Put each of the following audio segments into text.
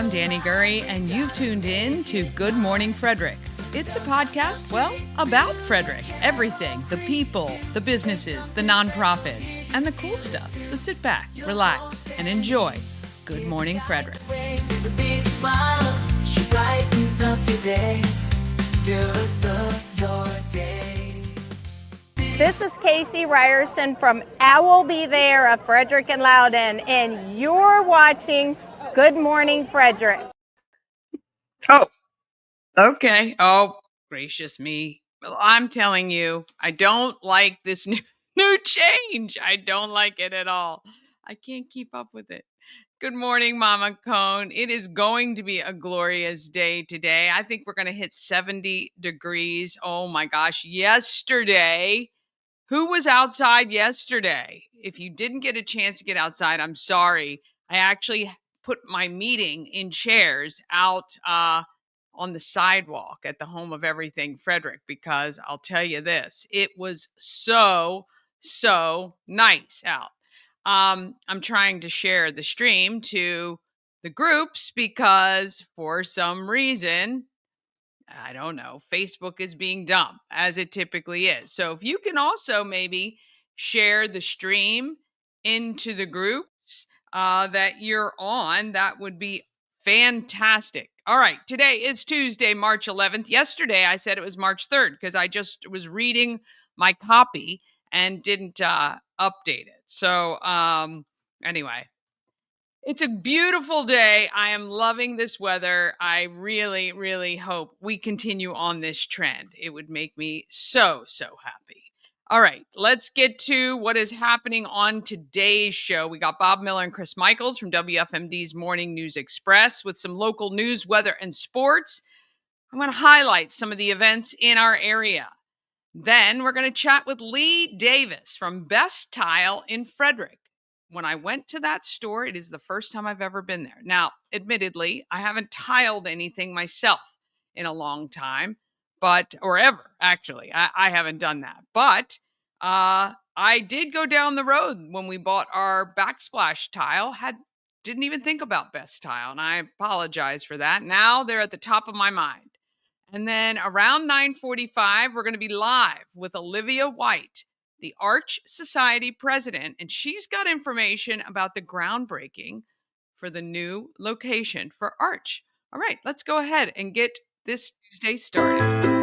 I'm Danny Gurry, and you've tuned in to Good Morning Frederick. It's a podcast, well, about Frederick. Everything, the people, the businesses, the nonprofits, and the cool stuff. So sit back, relax, and enjoy Good Morning Frederick. This is Casey Ryerson from I Will Be There of Frederick and Loudon, and you're watching Good Morning Frederick. Oh, okay. Oh, gracious me. Well, I'm telling you, I don't like this new change. I don't like it at all. I can't keep up with it. Good morning, Mama Cone. It is going to be a glorious day today. I think we're going to hit 70 degrees. Oh my gosh. Yesterday, who was outside yesterday? If you didn't get a chance to get outside, I'm sorry. I actually put my meeting in chairs out on the sidewalk at the home of everything Frederick, because I'll tell you this, it was so nice out. I'm trying to share the stream to the groups because for some reason, I don't know, Facebook is being dumb, as it typically is. So if you can also maybe share the stream into the groups that you're on, that would be fantastic. All right, today is Tuesday, March 11th. Yesterday, I said it was March 3rd because I just was reading my copy and didn't update it. So anyway, it's a beautiful day. I am loving this weather. I really, really hope we continue on this trend. It would make me so happy. All right, let's get to what is happening on today's show. We got Bob Miller and Chris Michaels from WFMD's Morning News Express with some local news, weather, and sports. I'm going to highlight some of the events in our area. Then we're going to chat with Lee Davis from Best Tile in Frederick. When I went to that store, it is the first time I've ever been there. Now, admittedly, I haven't tiled anything myself in a long time, or ever, actually. I haven't done that. But I did go down the road when we bought our backsplash tile. Didn't even think about Best Tile, and I apologize for that. Now they're at the top of my mind. And then around 9:45, we're going to be live with Olivia White, the Arch Society president, and she's got information about the groundbreaking for the new location for Arch. All right, let's go ahead and get this Tuesday started.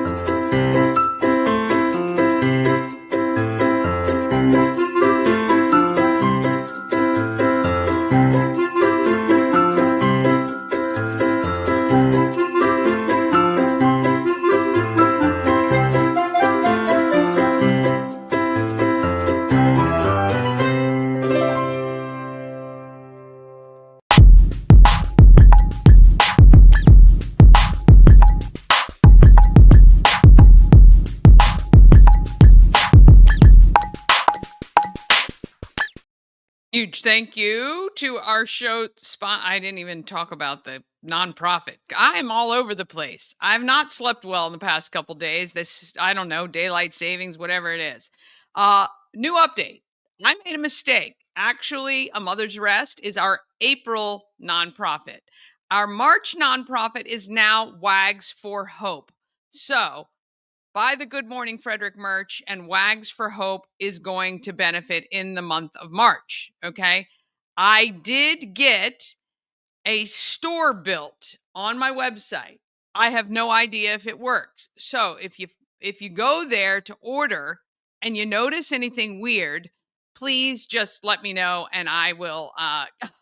Huge thank you to our show spot. I didn't even talk about the nonprofit. I'm all over the place. I've not slept well in the past couple days. I don't know, daylight savings, whatever it is. New update. I made a mistake. Actually, A Mother's Rest is our April nonprofit. Our March nonprofit is now Wags for Hope. So buy the Good Morning Frederick merch, and Wags for Hope is going to benefit in the month of March, okay? I did get a store built on my website. I have no idea if it works. So if you go there to order and you notice anything weird, please just let me know and I will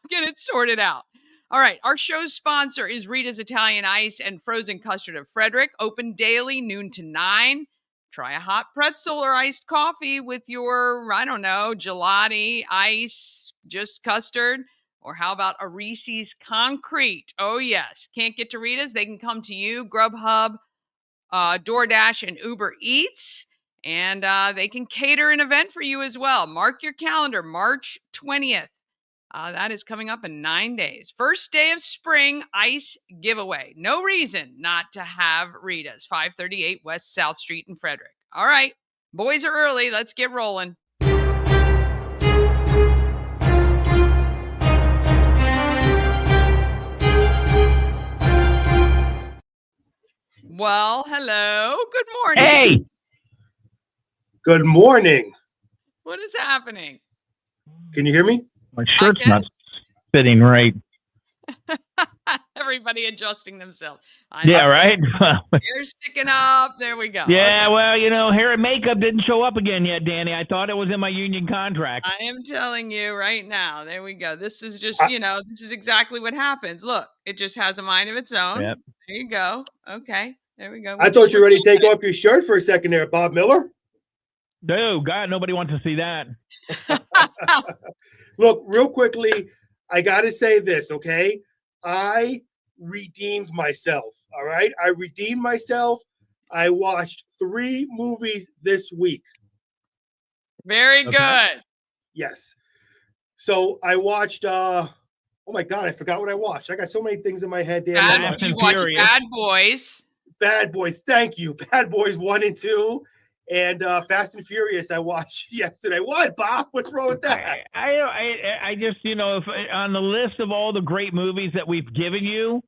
get it sorted out. All right, our show's sponsor is Rita's Italian Ice and Frozen Custard of Frederick, open daily, noon to 9. Try a hot pretzel or iced coffee with your, I don't know, gelati, ice, just custard. Or how about a Reese's Concrete? Oh, yes. Can't get to Rita's? They can come to you, Grubhub, DoorDash, and Uber Eats. And they can cater an event for you as well. Mark your calendar, March 20th. That is coming up in 9 days. First day of spring ice giveaway. No reason not to have Rita's. 538 West South Street in Frederick. All right, boys are early. Let's get rolling. Well, hello. Good Hey, morning. Good morning. What is happening? Can you hear me? my I shirt's not can. fitting right. Everybody adjusting themselves. I Yeah, know. right? Hair sticking up. There we go. Yeah, Okay. well, hair and makeup didn't show up again yet, Danny. I thought it was in my union contract. I am telling you right now. There we go. This is just, I, this is exactly what happens. Look, it just has a mind of its own. Yep. There you go. Okay. There we go. I We just thought you were were ready to take talking off your shirt for a second there, Bob Miller. No, God, nobody wants to see that. it. Look, real quickly, I got to say this, okay? I redeemed myself, all right? I redeemed myself. I watched 3 movies this week. Very Okay. good. Yes. So I watched oh my god, I forgot what I watched. I got so many things in my head, damn. Fast You and watch Furious. Bad Boys. Bad Boys, thank you. Bad Boys 1 and 2 and Fast and Furious I watched yesterday. What, Bob? What's wrong with that? I just, if on the list of all the great movies that we've given you,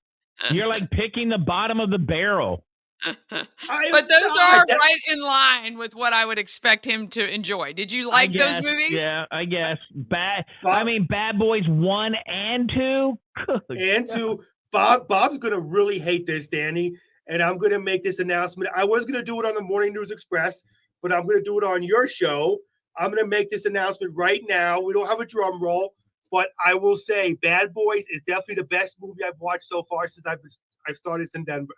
you're like picking the bottom of the barrel. But those are right in line with what I would expect him to enjoy. Did you like those movies? Yeah, I guess. Bad Bob, Bad Boys 1 and 2. Good and to Bob's gonna really hate this, Danny, and I'm gonna make this announcement. I was gonna do it on the Morning News Express, but I'm gonna do it on your show. I'm gonna make this announcement right now. We don't have a drum roll, but I will say Bad Boys is definitely the best movie I've watched so far since I've started in Denver.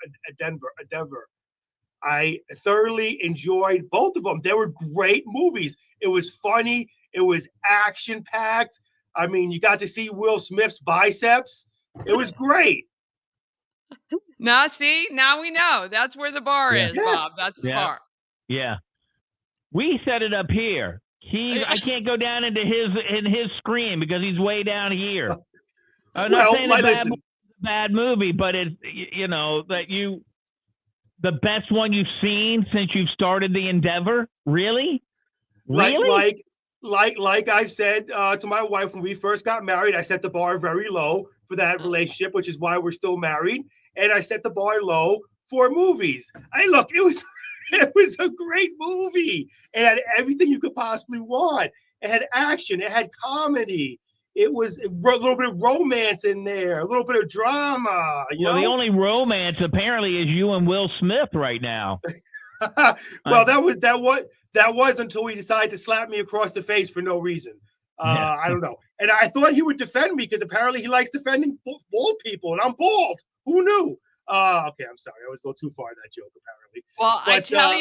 I thoroughly enjoyed both of them. They were great movies. It was funny. It was action packed. I mean, you got to see Will Smith's biceps. It was great. Now, see, now we know. That's where the bar Yeah. is, Yeah. Bob. That's the bar. Yeah. We set it up here. I can't go down into his screen because he's way down here. I'm not saying listen. bad movie, but it's the best one you've seen since you've started the endeavor. Really? Like I said to my wife when we first got married, I set the bar very low for that relationship, which is why we're still married. And I set the bar low for movies. Look, it was it was a great movie. It had everything you could possibly want. It had action. It had comedy. It was a little bit of romance in there, a little bit of drama. The only romance apparently is you and Will Smith right now. Well, that was until he decided to slap me across the face for no reason. I don't know. And I thought he would defend me because apparently he likes defending bald people, and I'm bald. Who knew? Okay, I'm sorry. I was a little too far in that joke, apparently. Well, I tell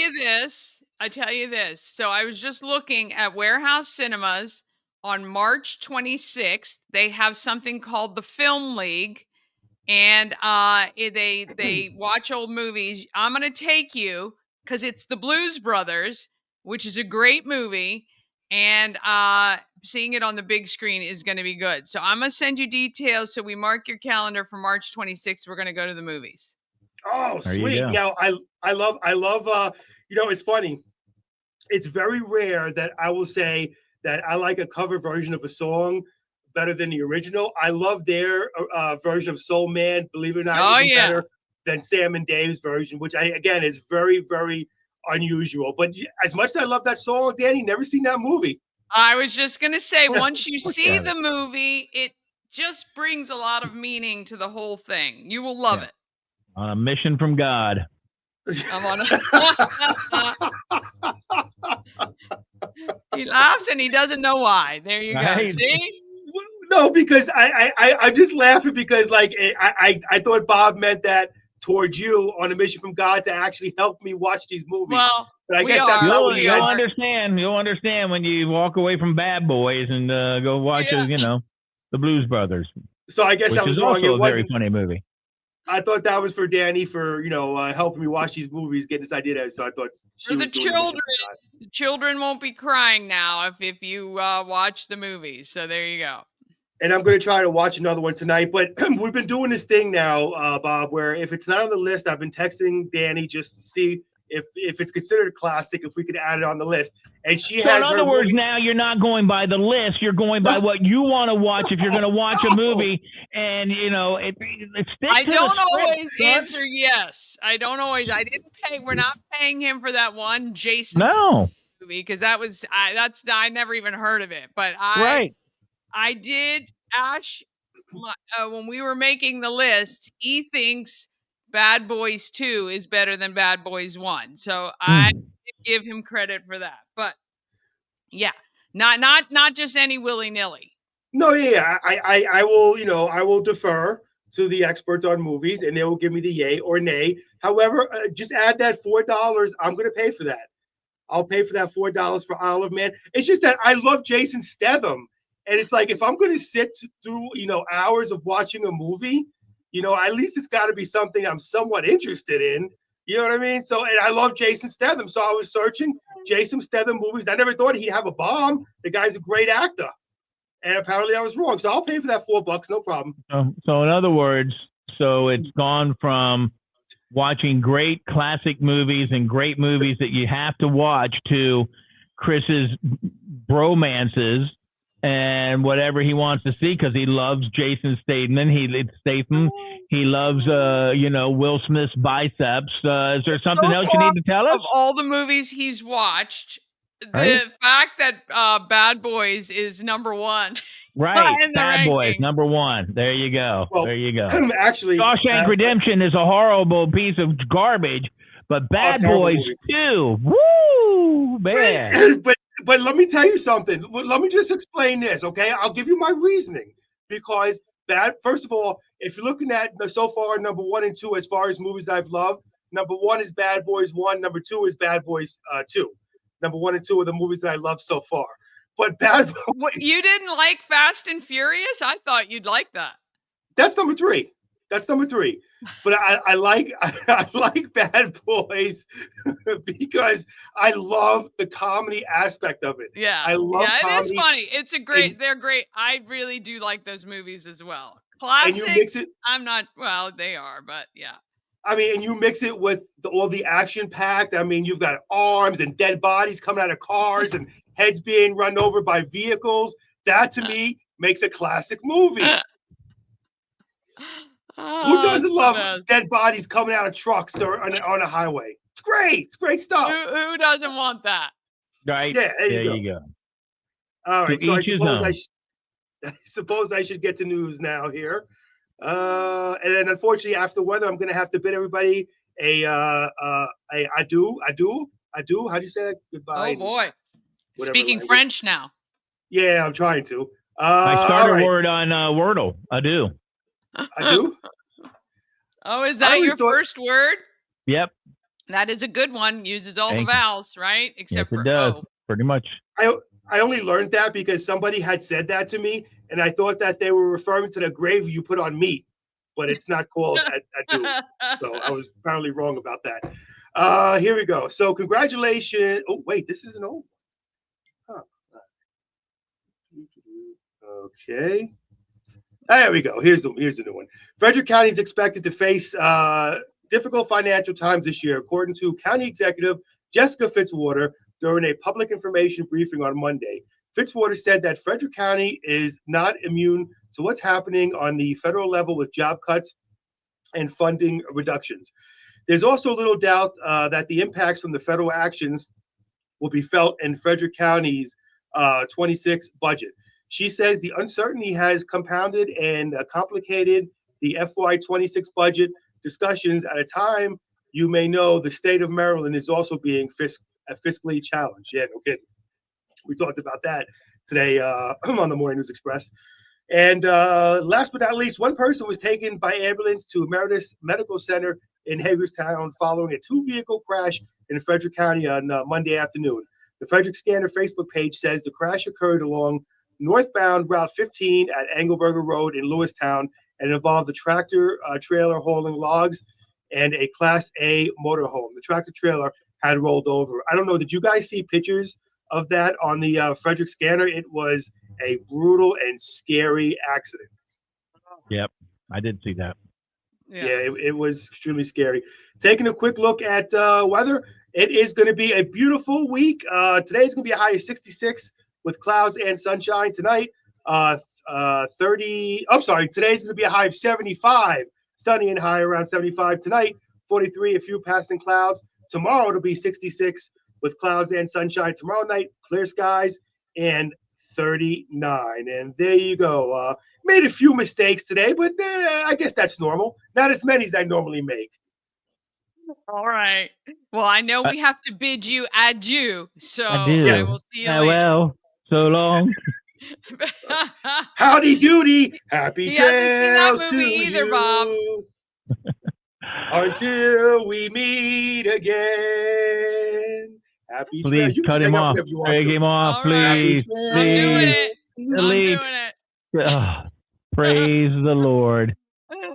you this. So I was just looking at Warehouse Cinemas on March 26th. They have something called the Film League, and they watch old movies. I'm gonna take you because it's the Blues Brothers, which is a great movie, and seeing it on the big screen is going to be good. So I'm gonna send you details. So we mark your calendar for March 26th. We're gonna go to the movies. Oh, sweet. Now I love it's funny. It's very rare that I will say that I like a cover version of a song better than the original. I love their version of Soul Man, believe it or not, even better than Sam and Dave's version, which again is very, very unusual. But as much as I love that song, Danny, never seen that movie. I was just gonna say, once you see the movie, it just brings a lot of meaning to the whole thing. You will love it. On a mission from God. I'm on He laughs and he doesn't know why. There you go. See? No, because I'm just laughing because I thought Bob meant that towards you on a mission from God to actually help me watch these movies. Well, but I guess that's not what you'll understand. You'll understand when you walk away from Bad Boys and go watch the Blues Brothers. So I guess I was wrong. Also a very funny movie. I thought that was for Danny for helping me watch these movies, getting this idea. So I thought for the children. The children won't be crying now if you watch the movies. So there you go. And I'm going to try to watch another one tonight. But we've been doing this thing now, Bob, where if it's not on the list, I've been texting Danny just to see if it's considered a classic, if we could add it on the list. And she So in has her other words, movie. now you're not going by the list. You're going by what you want to watch. If you're going to watch a movie, and it stick I to don't the script, always answer yes. I don't always. I didn't pay. We're not paying him for that one Jason No, movie because that was I never even heard of it. But right. I did. Ash, when we were making the list, he thinks Bad Boys 2 is better than Bad Boys 1. So I did give him credit for that. But yeah, not just any willy-nilly. No, yeah, I will, I will defer to the experts on movies, and they will give me the yay or nay. However, just add that $4. I'm going to pay for that. I'll pay for that $4 for Isle of Man. It's just that I love Jason Statham, and it's like if I'm going to sit through, hours of watching a movie, at least it's got to be something I'm somewhat interested in. You know what I mean? So, and I love Jason Statham, so I was searching Jason Statham movies. I never thought he'd have a bomb. The guy's a great actor. And apparently I was wrong. So I'll pay for that $4, no problem. So in other words, it's gone from watching great classic movies and great movies that you have to watch to Chris's bromances and whatever he wants to see because he loves Jason Statham. He loves Will Smith's biceps. Is there something else you need to tell us? Of all the movies he's watched, Right? the fact that Bad Boys is number one. Right. in the Bad Boys, ranking. number one. There you go. Well, there you go. Actually, Shawshank Redemption is a horrible piece of garbage, but Bad Boys 2, woo, man. But let me tell you something. Let me just explain this, okay? I'll give you my reasoning. Because first of all, if you're looking at so far number 1 and 2 as far as movies that I've loved, number 1 is Bad Boys 1, number 2 is Bad Boys 2. Number 1 and 2 are the movies that I love so far. But Bad Boys, you didn't like Fast and Furious? I thought you'd like that. That's number 3. But I like Bad Boys because I love the comedy aspect of it. Yeah, I love comedy. it is funny. It's they're great. I really do like those movies as well. Classics. And you mix it. I'm not. Well, they are, but yeah. I mean, and you mix it with all the action packed. I mean, you've got arms and dead bodies coming out of cars and heads being run over by vehicles. That to me makes a classic movie. Who doesn't love dead bodies coming out of trucks on a highway? It's great. It's great stuff. Who doesn't want that? Right. Yeah, there you go. All right. So I suppose I should get to news now here. And then unfortunately after weather, I'm going to have to bid everybody I do. How do you say that? Goodbye. Oh boy. Speaking language. French now. Yeah, I'm trying to. My starter word on Wordle, adieu. Adieu? Oh, is that your first word? Yep. That is a good one. Uses all the vowels, right? Except yes, for it does. O. Pretty much. I only learned that because somebody had said that to me, and I thought that they were referring to the gravy you put on meat, but it's not called adieu. So I was apparently wrong about that. Here we go. So congratulations. Oh, wait, this is an old one. Huh. Okay. There we go. Here's the new one. Frederick County is expected to face difficult financial times this year, according to County Executive Jessica Fitzwater during a public information briefing on Monday. Fitzwater said that Frederick County is not immune to what's happening on the federal level with job cuts and funding reductions. There's also little doubt that the impacts from the federal actions will be felt in Frederick County's 26 budget. She says the uncertainty has compounded and complicated the FY26 budget discussions at a time you may know the state of Maryland is also being fiscally challenged. Yeah, no kidding. We talked about that today on the Morning News Express. And last but not least, one person was taken by ambulance to Emeritus Medical Center in Hagerstown following a 2-vehicle crash in Frederick County on Monday afternoon. The Frederick Scanner Facebook page says the crash occurred along northbound Route 15 at Engelberger Road in Lewistown and involved the tractor trailer hauling logs and a Class A motorhome. The tractor trailer had rolled over. I don't know. Did you guys see pictures of that on the Frederick Scanner? It was a brutal and scary accident. Yep, I did see that. Yeah, it was extremely scary. Taking a quick look at weather, it is going to be a beautiful week. Today's going to be a high of 66 with clouds and sunshine. Tonight, 30. I'm sorry, today's going to be a high of 75, sunny and high around 75. Tonight, 43, a few passing clouds. Tomorrow, it'll be 66 with clouds and sunshine. Tomorrow night, clear skies and 39. And there you go. Made a few mistakes today, but I guess that's normal. Not as many as I normally make. All right. Well, I know we have to bid you adieu, so I do. I will see you later. Well, so long. Howdy doody. Happy He hasn't seen that trails to movie either, you. Bob. Until we meet again. Happy trails. Please You cut can him hang up off. whenever you want Take to. him off, All please. right. I'm doing Please. it. I'm Delete. doing it. Praise the Lord.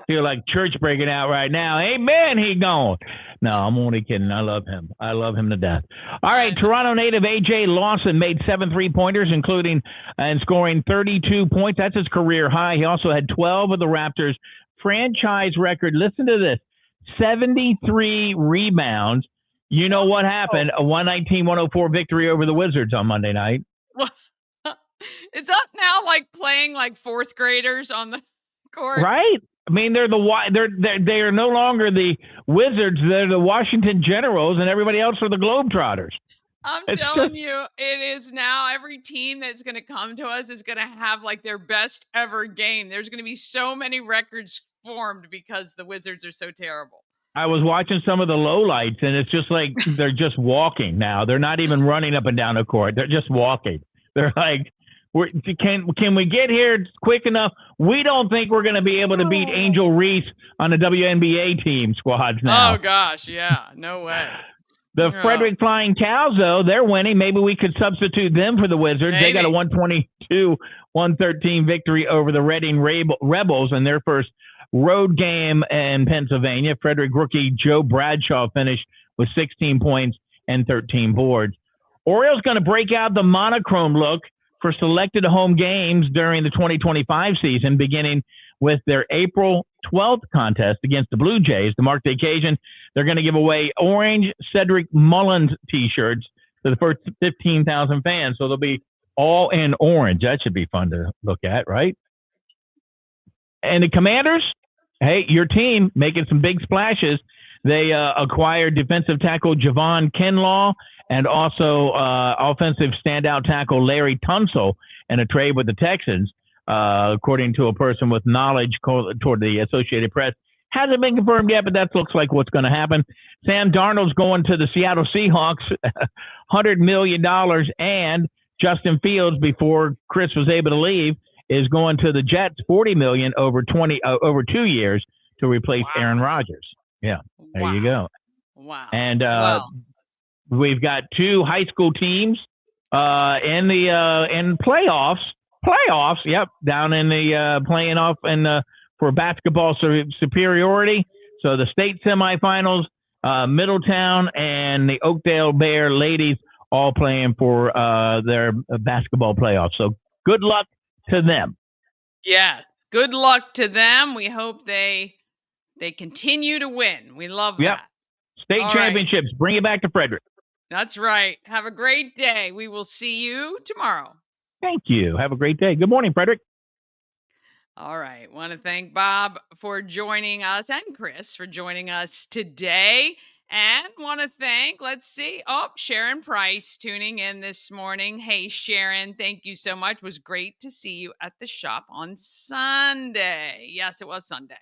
Feel like church breaking out right now. Amen. He gone. No, I'm only kidding. I love him. I love him to death. All right. Toronto native A.J. Lawson made 7 3-pointers, including and scoring 32 points. That's his career high. He also had 12 of the Raptors' franchise record. Listen to this: 73 rebounds. You know what happened? A 119-104 victory over the Wizards on Monday night. Is that now like playing like fourth graders on the court? Right. I mean, they are no longer the Wizards. They're the Washington Generals, and everybody else are the Globetrotters. I'm telling you, it is now every team that's going to come to us is going to have like their best ever game. There's going to be so many records formed because the Wizards are so terrible. I was watching some of the lowlights, and it's just like they're just walking now. They're not even running up and down the court. They're just walking. They're like, can we get here quick enough? We don't think we're going to be able to beat Angel Reese on the WNBA team squads now. Oh, gosh. Yeah. No way. The Frederick Flying Cows, though, they're winning. Maybe we could substitute them for the Wizards. Maybe. They got a 122-113 victory over the Reading Rebels in their first road game in Pennsylvania. Frederick rookie Joe Bradshaw finished with 16 points and 13 boards. Orioles going to break out the monochrome look for selected home games during the 2025 season, beginning with their April 12th contest against the Blue Jays. To mark the occasion, they're going to give away orange Cedric Mullins T-shirts to the first 15,000 fans. So they'll be all in orange. That should be fun to look at, right? And the Commanders, hey, your team making some big splashes. They acquired defensive tackle Javon Kinlaw and also offensive standout tackle Larry Tunsil in a trade with the Texans, according to a person with knowledge toward the Associated Press. Hasn't been confirmed yet, but that looks like what's going to happen. Sam Darnold's going to the Seattle Seahawks, $100 million, and Justin Fields, before Chris was able to leave, is going to the Jets, $40 million over 2 years to replace Aaron Rodgers. Yeah, there you go. Wow. And we've got 2 high school teams in playoffs. Playoffs, yep, down in the playing off and for basketball superiority. So the state semifinals, Middletown and the Oakdale Bear ladies all playing for their basketball playoffs. So good luck to them. Yeah, good luck to them. We hope they continue to win. We love that. State championships. Right. Bring it back to Frederick. That's right. Have a great day. We will see you tomorrow. Thank you. Have a great day. Good morning, Frederick. All right. Want to thank Bob for joining us and Chris for joining us today. And want to thank, Sharon Price tuning in this morning. Hey, Sharon, thank you so much. It was great to see you at the shop on Sunday. Yes, it was Sunday.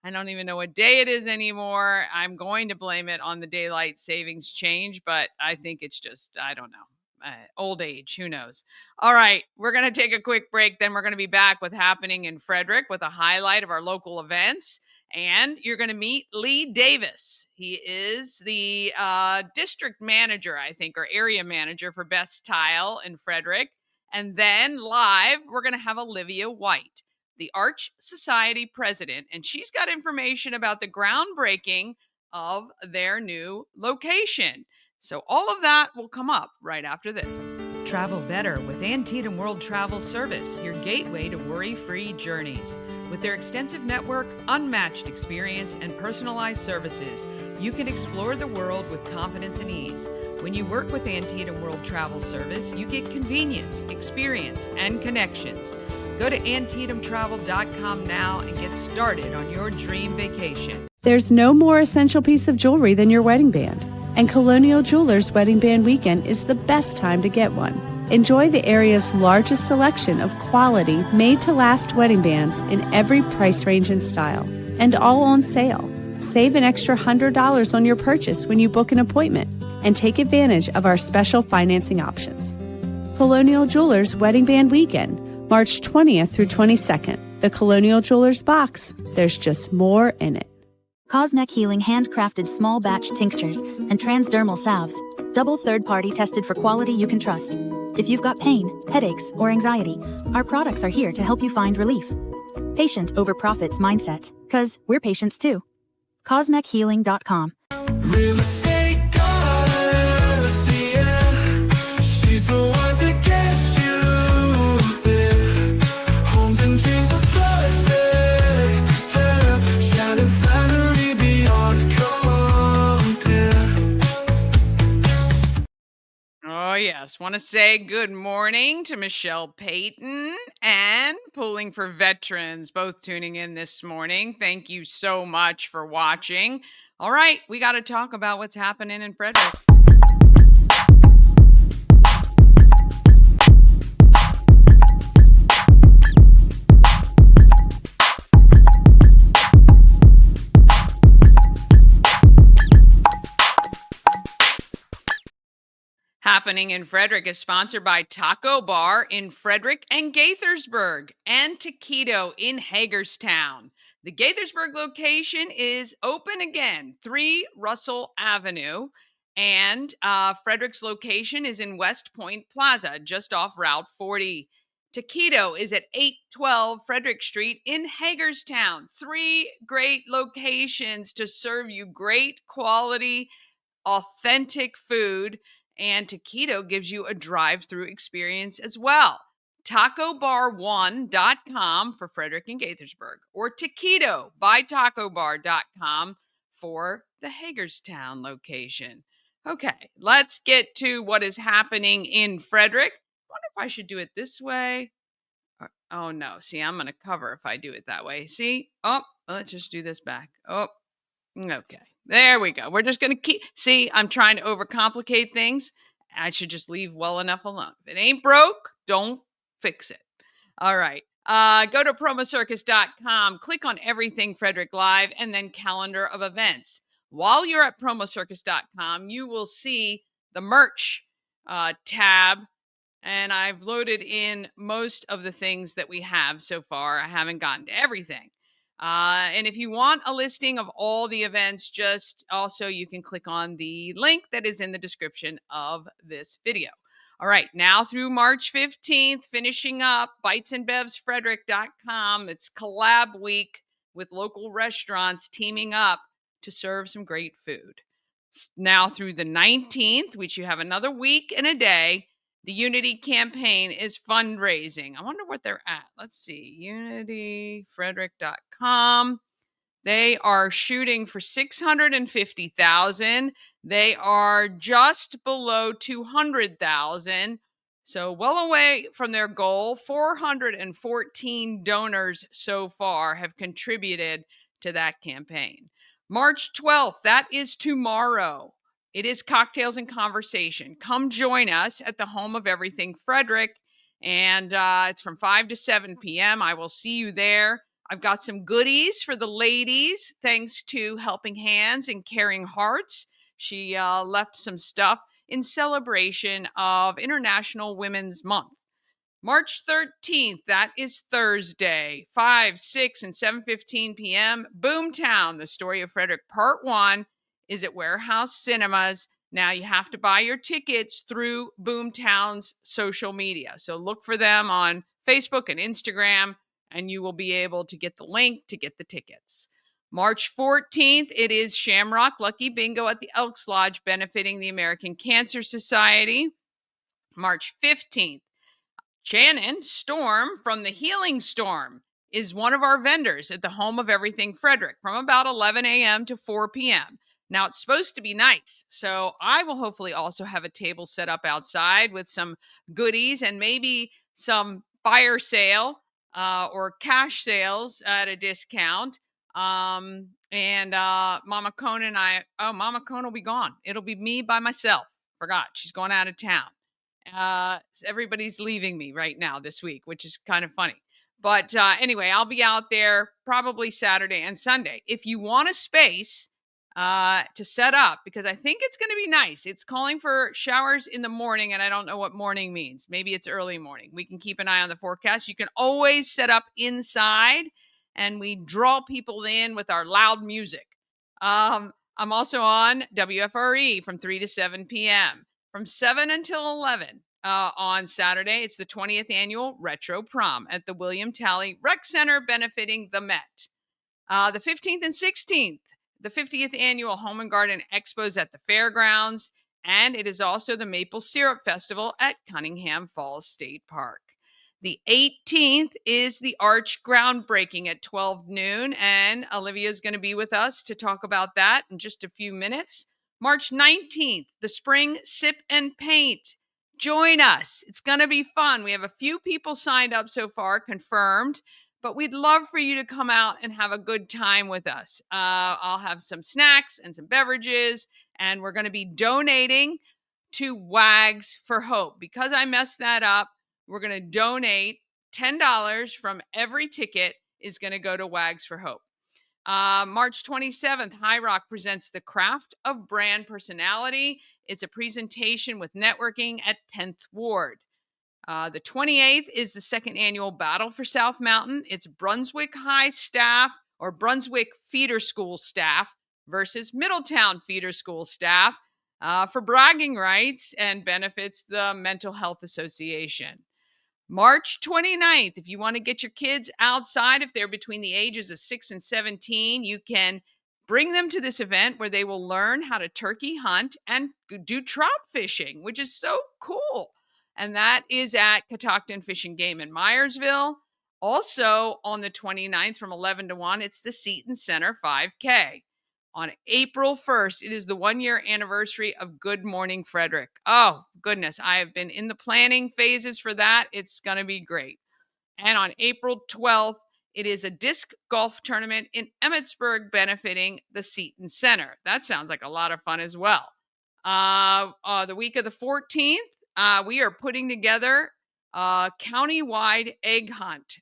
I don't even know what day it is anymore. I'm going to blame it on the daylight savings change, but I think it's just, I don't know. Old age, who knows? All right, we're going to take a quick break. Then we're going to be back with Happening in Frederick with a highlight of our local events. And you're going to meet Lee Davis. He is the district manager, I think, or area manager for Best Tile in Frederick. And then live, we're going to have Olivia White, the Arch Society president, and she's got information about the groundbreaking of their new location. So all of that will come up right after this. Travel better with Antietam World Travel Service, your gateway to worry-free journeys. With their extensive network, unmatched experience, and personalized services, you can explore the world with confidence and ease. When you work with Antietam World Travel Service, you get convenience, experience, and connections. Go to AntietamTravel.com now and get started on your dream vacation. There's no more essential piece of jewelry than your wedding band, and Colonial Jewelers Wedding Band Weekend is the best time to get one. Enjoy the area's largest selection of quality, made-to-last wedding bands in every price range and style, and all on sale. Save an extra $100 on your purchase when you book an appointment, and take advantage of our special financing options. Colonial Jewelers Wedding Band Weekend, March 20th through 22nd. The Colonial Jewelers box. There's just more in it. Cosmec Healing handcrafted small batch tinctures and transdermal salves, double third-party tested for quality you can trust. If you've got pain, headaches, or anxiety, our products are here to help you find relief. Patient over profits mindset, 'cause we're patients too. CosmecHealing.com. Real estate goddess, yeah. She's the one to get you there. Homes and dreams are perfect, yeah. Shining flattery beyond compare. Oh, yes. Want to say good morning to Michelle Payton and Pulling for Veterans, both tuning in this morning. Thank you so much for watching. All right, we got to talk about what's happening in Frederick. Happening in Frederick is sponsored by Taco Bar in Frederick and Gaithersburg and Taquito in Hagerstown. The Gaithersburg location is open again, 3 Russell Avenue, and Frederick's location is in West Point Plaza, just off Route 40. Taquito is at 812 Frederick Street in Hagerstown. 3 great locations to serve you great quality, authentic food. And Taquito gives you a drive-through experience as well. TacoBar1.com for Frederick and Gaithersburg, or Taquito by TacoBar.com for the Hagerstown location. Okay, let's get to what is happening in Frederick. I wonder if I should do it this way. Oh no, see, I'm going to cover if I do it that way. See? Oh, let's just do this back. Oh, okay. There we go. We're just going to see, I'm trying to overcomplicate things. I should just leave well enough alone. If it ain't broke, don't fix it. All right. Go to promocircus.com, click on everything Frederick Live, and then calendar of events. While you're at promocircus.com, you will see the merch tab, and I've loaded in most of the things that we have so far. I haven't gotten to everything. And if you want a listing of all the events, just also you can click on the link that is in the description of this video. All right, now through March 15th, finishing up bitesandbevsfrederick.com. It's collab week with local restaurants teaming up to serve some great food. Now through the 19th, which you have another week and a day, the Unity campaign is fundraising. I wonder what they're at. Let's see. UnityFrederick.com. They are shooting for $650,000. They are just below $200,000. So well away from their goal. 414 donors so far have contributed to that campaign. March 12th, that is tomorrow. It is Cocktails and Conversation. Come join us at the home of everything Frederick, and it's from 5 to 7 p.m. I will see you there. I've got some goodies for the ladies, thanks to Helping Hands and Caring Hearts. She left some stuff in celebration of International Women's Month. March 13th, that is Thursday, 5, 6, and 7:15 p.m. Boomtown, the story of Frederick, Part 1, is at Warehouse Cinemas. Now you have to buy your tickets through Boomtown's social media. So look for them on Facebook and Instagram, and you will be able to get the link to get the tickets. March 14th, it is Shamrock Lucky Bingo at the Elks Lodge benefiting the American Cancer Society. March 15th, Shannon Storm from the Healing Storm is one of our vendors at the Home of Everything Frederick from about 11 a.m. to 4 p.m. Now, it's supposed to be nice, so I will hopefully also have a table set up outside with some goodies and maybe some fire sale or cash sales at a discount. Mama Cone and Mama Cone will be gone. It'll be me by myself. Forgot, she's going out of town. Everybody's leaving me right now this week, which is kind of funny. But anyway, I'll be out there probably Saturday and Sunday. If you want a space to set up, because I think it's going to be nice. It's calling for showers in the morning, and I don't know what morning means. Maybe it's early morning. We can keep an eye on the forecast. You can always set up inside, and we draw people in with our loud music. I'm also on WFRE from 3 to 7 p.m. From 7 until 11 on Saturday. It's the 20th annual Retro Prom at the William Talley Rec Center benefiting the Met. The 15th and 16th, the 50th annual Home and Garden Expos at the fairgrounds. And it is also the Maple Syrup Festival at Cunningham Falls State Park. The 18th is the Arch groundbreaking at 12 noon, and Olivia is going to be with us to talk about that in just a few minutes. March 19th, the Spring Sip and Paint. Join us. It's going to be fun. We have a few people signed up so far, confirmed, but we'd love for you to come out and have a good time with us. I'll have some snacks and some beverages, and we're going to be donating to Wags for Hope. Because I messed that up, we're going to donate $10 from every ticket is going to go to Wags for Hope. March 27th, High Rock presents The Craft of Brand Personality. It's a presentation with networking at 10th Ward. The 28th is the second annual Battle for South Mountain. It's Brunswick High staff or Brunswick Feeder School staff versus Middletown Feeder School staff for bragging rights and benefits the Mental Health Association. March 29th, if you want to get your kids outside, if they're between the ages of 6 and 17, you can bring them to this event where they will learn how to turkey hunt and do trout fishing, which is so cool. And that is at Catoctin Fish and Game in Myersville. Also on the 29th from 11 to 1, it's the Seton Center 5K. On April 1st, it is the 1-year anniversary of Good Morning Frederick. Oh, goodness. I have been in the planning phases for that. It's going to be great. And on April 12th, it is a disc golf tournament in Emmitsburg benefiting the Seton Center. That sounds like a lot of fun as well. The week of the 14th, we are putting together a countywide egg hunt,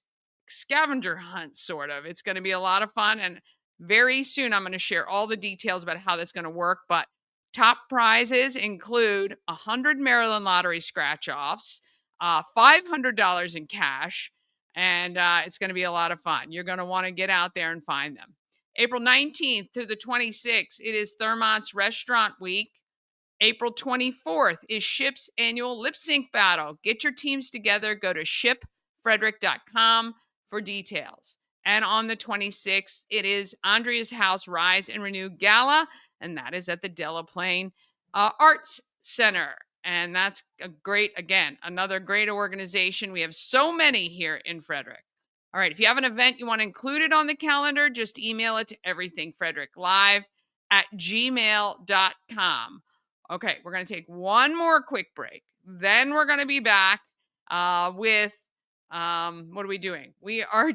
scavenger hunt, sort of. It's going to be a lot of fun, and very soon, I'm going to share all the details about how that's going to work, but top prizes include 100 Maryland Lottery scratch-offs, $500 in cash, and it's going to be a lot of fun. You're going to want to get out there and find them. April 19th through the 26th, it is Thurmont's Restaurant Week. April 24th is SHIP's annual lip sync battle. Get your teams together. Go to shipfrederick.com for details. And on the 26th, it is Andrea's House Rise and Renew Gala, and that is at the Delaplane Arts Center. And that's another great organization. We have so many here in Frederick. All right, if you have an event you want included on the calendar, just email it to everythingfredericklive@gmail.com. Okay, we're going to take one more quick break. Then we're going to be back with what are we doing? We are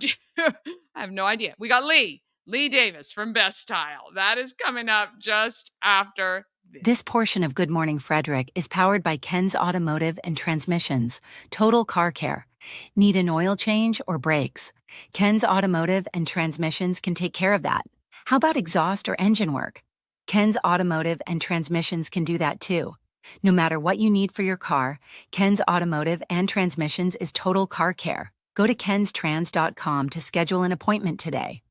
I have no idea. We got Lee Davis from Best Tile. That is coming up just after This portion of Good Morning Frederick is powered by Ken's Automotive and Transmissions, Total Car Care. Need an oil change or brakes? Ken's Automotive and Transmissions can take care of that. How about exhaust or engine work? Ken's Automotive and Transmissions can do that too. No matter what you need for your car, Ken's Automotive and Transmissions is Total Car Care. Go to kenstrans.com to schedule an appointment today.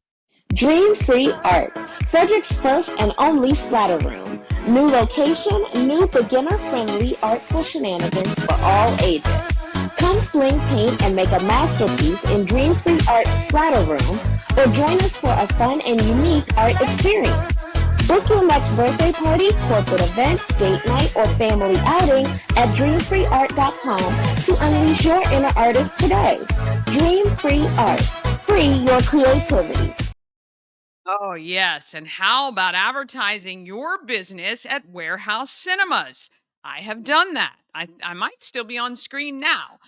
Dream Free Art, Frederick's first and only splatter room. New location, new beginner-friendly artful shenanigans for all ages. Come fling paint and make a masterpiece in Dream Free Art's splatter room, or join us for a fun and unique art experience. Book your next birthday party, corporate event, date night, or family outing at dreamfreeart.com to unleash your inner artist today. Dream Free Art. Free your creativity. Oh, yes. And how about advertising your business at Warehouse Cinemas? I have done that. I might still be on screen now.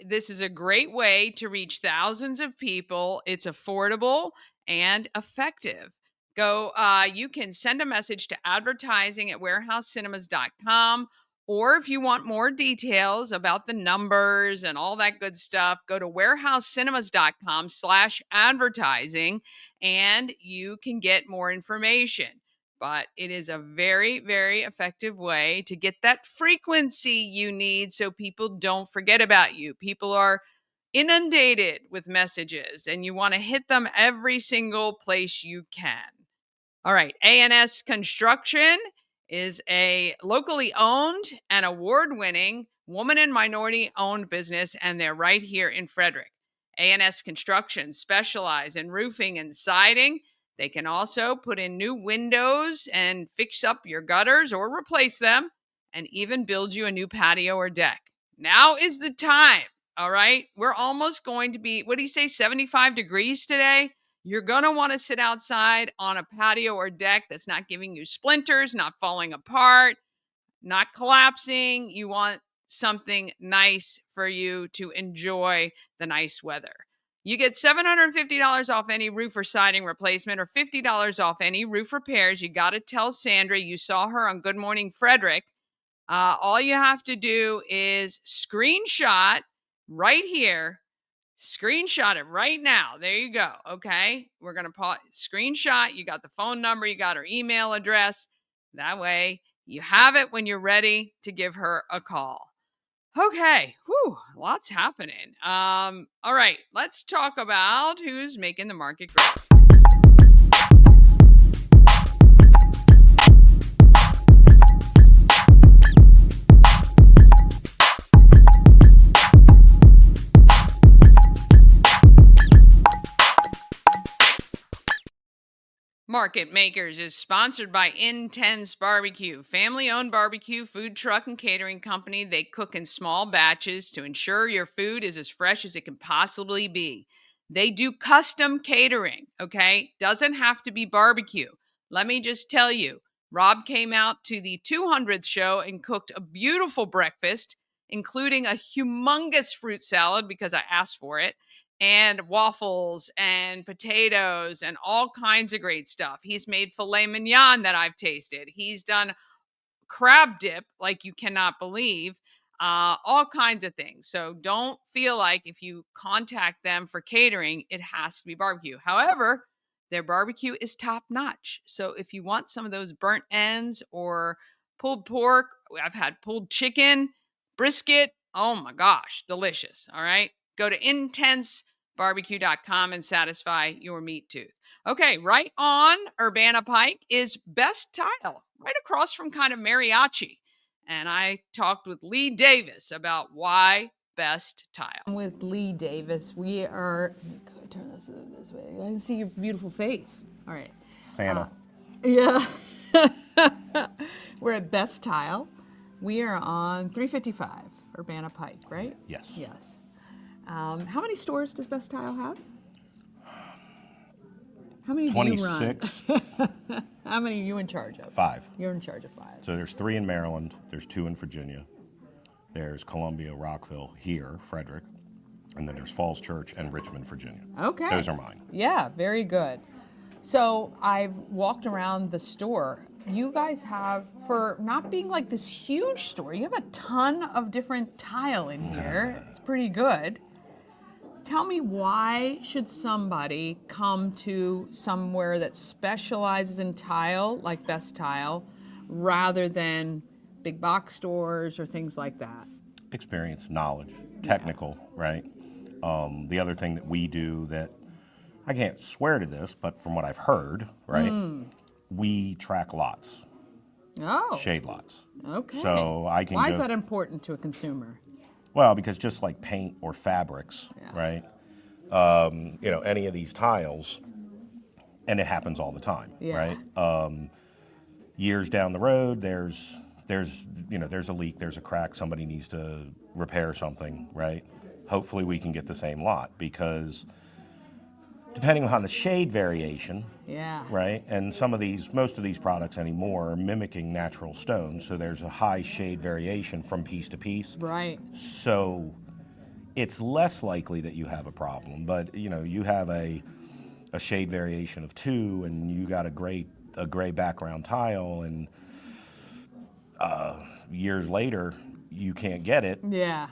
This is a great way to reach thousands of people. It's affordable and effective. You can send a message to advertising at warehousecinemas.com. Or if you want more details about the numbers and all that good stuff, go to warehousecinemas.com/advertising and you can get more information. But it is a very, very effective way to get that frequency you need so people don't forget about you. People are inundated with messages, and you want to hit them every single place you can. All right. ANS Construction is a locally owned and award winning woman and minority owned business, and they're right here in Frederick. ANS Construction specialize in roofing and siding. They can also put in new windows and fix up your gutters or replace them, and even build you a new patio or deck. Now is the time. All right. We're almost going to be, what do you say, 75 degrees today? You're going to want to sit outside on a patio or deck that's not giving you splinters, not falling apart, not collapsing. You want something nice for you to enjoy the nice weather. You get $750 off any roof or siding replacement, or $50 off any roof repairs. You got to tell Sandra you saw her on Good Morning Frederick. All you have to do is screenshot right here. Screenshot it right now. There you go. Okay. We're going to screenshot. You got the phone number, you got her email address. That way you have it when you're ready to give her a call. Okay. Whew. Lots happening. All right. Let's talk about who's making the market grow. Market Makers is sponsored by Intense Barbecue, family-owned barbecue, food truck, and catering company. They cook in small batches to ensure your food is as fresh as it can possibly be. They do custom catering, okay? Doesn't have to be barbecue. Let me just tell you, Rob came out to the 200th show and cooked a beautiful breakfast, including a humongous fruit salad because I asked for it, and waffles and potatoes and all kinds of great stuff. He's made filet mignon that I've tasted. He's done crab dip like you cannot believe, all kinds of things. So don't feel like if you contact them for catering, it has to be barbecue. However, their barbecue is top notch. So if you want some of those burnt ends or pulled pork, I've had pulled chicken, brisket. Oh my gosh, delicious. All right. Go to intensebarbecue.com and satisfy your meat tooth. Okay, right on Urbana Pike is Best Tile, right across from kind of Mariachi. And I talked with Lee Davis about why Best Tile. With Lee Davis, we are, turn this way. I can see your beautiful face. All right. Santa. Yeah. We're at Best Tile. We are on 355 Urbana Pike, right? Yes. Yes. How many stores does Best Tile have? How many do you run? 26. How many are you in charge of? 5. You're in charge of 5. So there's 3 in Maryland, there's 2 in Virginia, there's Columbia, Rockville, here, Frederick, and then there's Falls Church and Richmond, Virginia. Okay. Those are mine. Yeah, very good. So I've walked around the store. You guys have, for not being like this huge store, you have a ton of different tile in here. It's pretty good. Tell me, why should somebody come to somewhere that specializes in tile, like Best Tile, rather than big box stores or things like that? Experience, knowledge, technical, right? The other thing that we do that, I can't swear to this, but from what I've heard, right, we track lots. Oh. Shade lots. Okay. So I can Why is that important to a consumer? Well, because just like paint or fabrics, right? Any of these tiles, and it happens all the time, Yeah. right? Years down the road, there's a leak, there's a crack, somebody needs to repair something, right? Hopefully we can get the same lot, because depending on the shade variation, Yeah. right? And most of these products anymore are mimicking natural stones, so there's a high shade variation from piece to piece. Right. So it's less likely that you have a problem. But you have a shade variation of 2, and you got a gray background tile, and years later you can't get it. Yeah.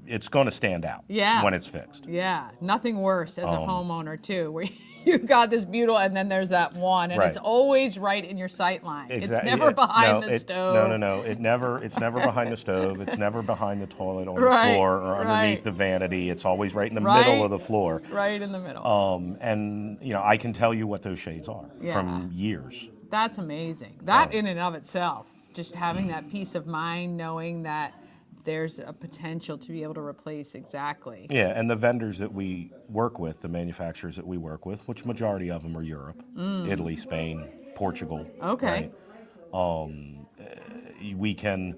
It's going to stand out. Yeah. When it's fixed. Yeah. Nothing worse as a homeowner too, where you got this beautiful, and then there's that one, and it's Right. always right in your sight line. Exactly. It's never behind the stove. No. It's never behind the stove. It's never behind the toilet on Right, the floor or underneath right. the vanity. It's always right in the Right. middle of the floor. Right in the middle. And I can tell you what those shades are Yeah. from years. That's amazing. That in and of itself, just having that peace of mind, knowing that there's a potential to be able to replace exactly. Yeah, and the vendors that we work with, the manufacturers that we work with, which majority of them are Europe, Italy, Spain, Portugal. Okay. Right? We can.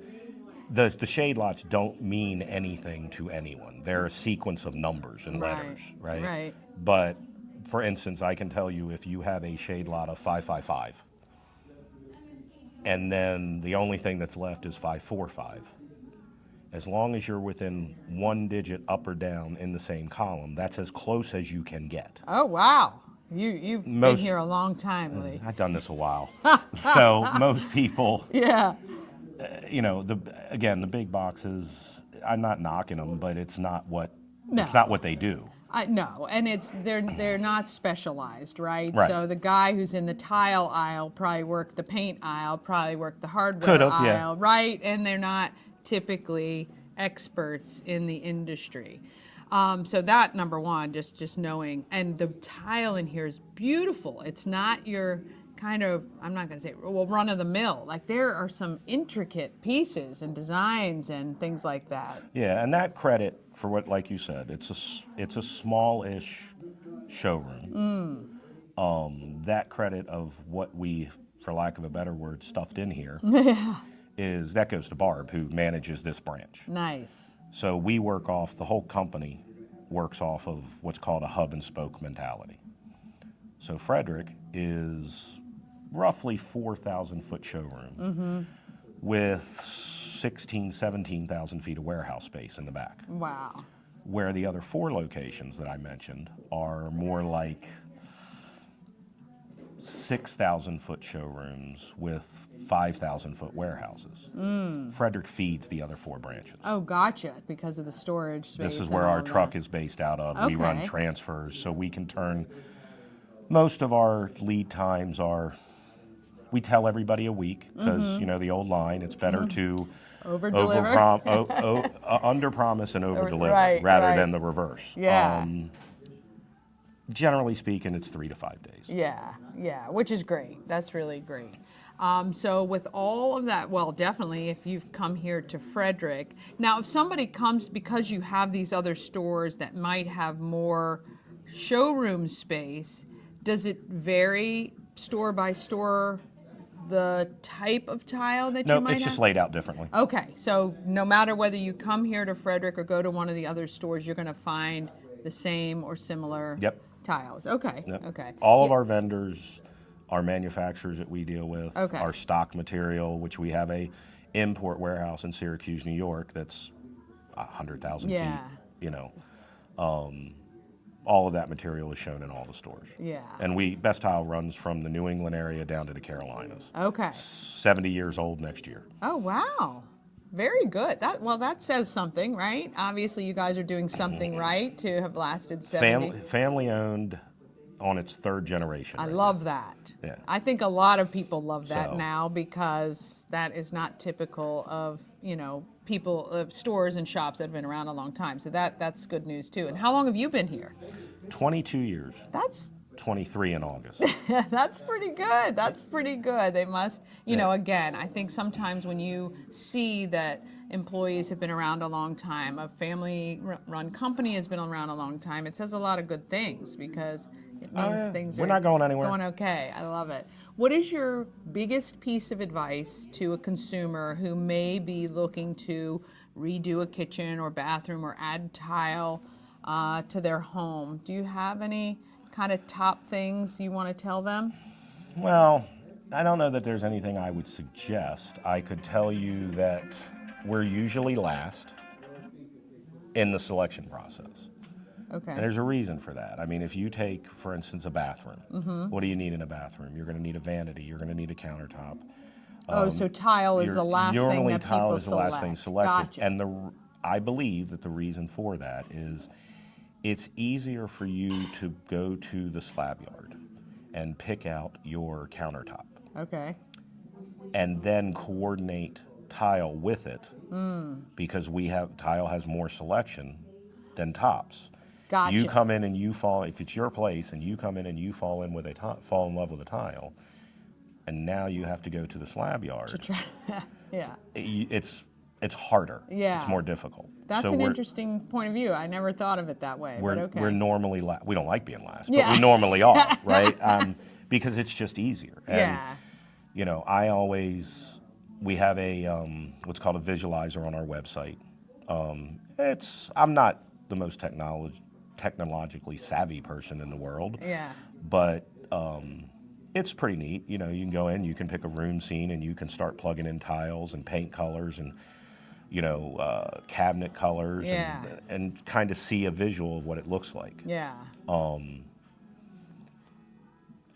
The shade lots don't mean anything to anyone. They're a sequence of numbers and letters, right? Right. But for instance, I can tell you if you have a shade lot of 555, and then the only thing that's left is 545. As long as you're within 1 digit up or down in the same column, that's as close as you can get. Oh wow. You've been here a long time, Lee. I've done this a while. So most people, Yeah. the big boxes, I'm not knocking them, but it's not what No. it's not what they do. No, and they're not specialized, right? Right. So the guy who's in the tile aisle probably worked the paint aisle, probably worked the hardware Could've, aisle, yeah. right? And they're not typically experts in the industry. So that number one, just knowing, and the tile in here is beautiful. It's not your kind of, I'm not going to say, well, run of the mill. Like there are some intricate pieces and designs and things like that. Yeah, and that credit for what, like you said, it's a small-ish showroom. That credit of what we, for lack of a better word, stuffed in here, that goes to Barb, who manages this branch. Nice. So the whole company works off of what's called a hub and spoke mentality. So Frederick is roughly 4,000 foot showroom with 17,000 feet of warehouse space in the back. Wow. Where the other 4 locations that I mentioned are more like 6,000 foot showrooms with 5,000 foot warehouses. Frederick feeds the other 4 branches. Oh, gotcha, because of the storage space. This is and where our all truck that. is based out of. We run Okay. transfers, so we can turn. Most of our lead times are, we tell everybody a week, because the old line, it's better to Over-deliver. under promise and over deliver, Right, rather right. than the reverse. Yeah. Generally speaking, it's 3 to 5 days. Yeah, which is great. That's really great. So with all of that, well, definitely if you've come here to Frederick. Now, if somebody comes because you have these other stores that might have more showroom space, does it vary store by store, the type of tile that you No, might it's have? just laid out differently. Okay, so no matter whether you come here to Frederick or go to one of the other stores, you're going to find the same or similar Yep. tiles. Okay, Yep. okay. All of our vendors, our manufacturers that we deal with, Okay. our stock material, which we have a import warehouse in Syracuse, New York, that's 100,000 Yeah. feet. All of that material is shown in all the stores. Yeah. And Best Tile runs from the New England area down to the Carolinas. Okay. 70 years old next year. Oh, wow. Very good. That says something, right? Obviously, you guys are doing something right to have lasted 70. Family owned on its 3rd generation. I right love that. Yeah. I think a lot of people love that So- now because that is not typical of, people, stores and shops that have been around a long time. So that's good news too. And how long have you been here? now. 22 years. That's 23 in August. That's pretty good. That's pretty good. They must, Yeah. again, I think sometimes when you see that employees have been around a long time, a family run company has been around a long time, it says a lot of good things because It means yeah. things We're are not going anywhere. going okay. I love it. What is your biggest piece of advice to a consumer who may be looking to redo a kitchen or bathroom or add tile to their home? Do you have any kind of top things you want to tell them? Well, I don't know that there's anything I would suggest. I could tell you that we're usually last in the selection process. Okay. And there's a reason for that. I mean, if you take, for instance, a bathroom, what do you need in a bathroom? You're going to need a vanity. You're going to need a countertop. So tile is the last thing Normally, that tile people is the last thing select. selected. Gotcha. And I believe that the reason for that is it's easier for you to go to the slab yard and pick out your countertop Okay. and then coordinate tile with it because tile has more selection than tops. Gotcha. You come in and if it's your place and you come in and you fall in love with a tile, and now you have to go to the slab yard. Yeah. It's harder. Yeah. It's more difficult. That's So an interesting point of view. I never thought of it that way. But okay. We're normally we don't like being last, Yeah. but we normally are, right? Because it's just easier. And, Yeah. you know, we have a what's called a visualizer on our website. I'm not the most technologically savvy person in the world. Yeah. But it's pretty neat. You know, you can go in, you can pick a room scene, and you can start plugging in tiles and paint colors and, you know, cabinet colors Yeah. and kind of see a visual of what it looks like. Yeah.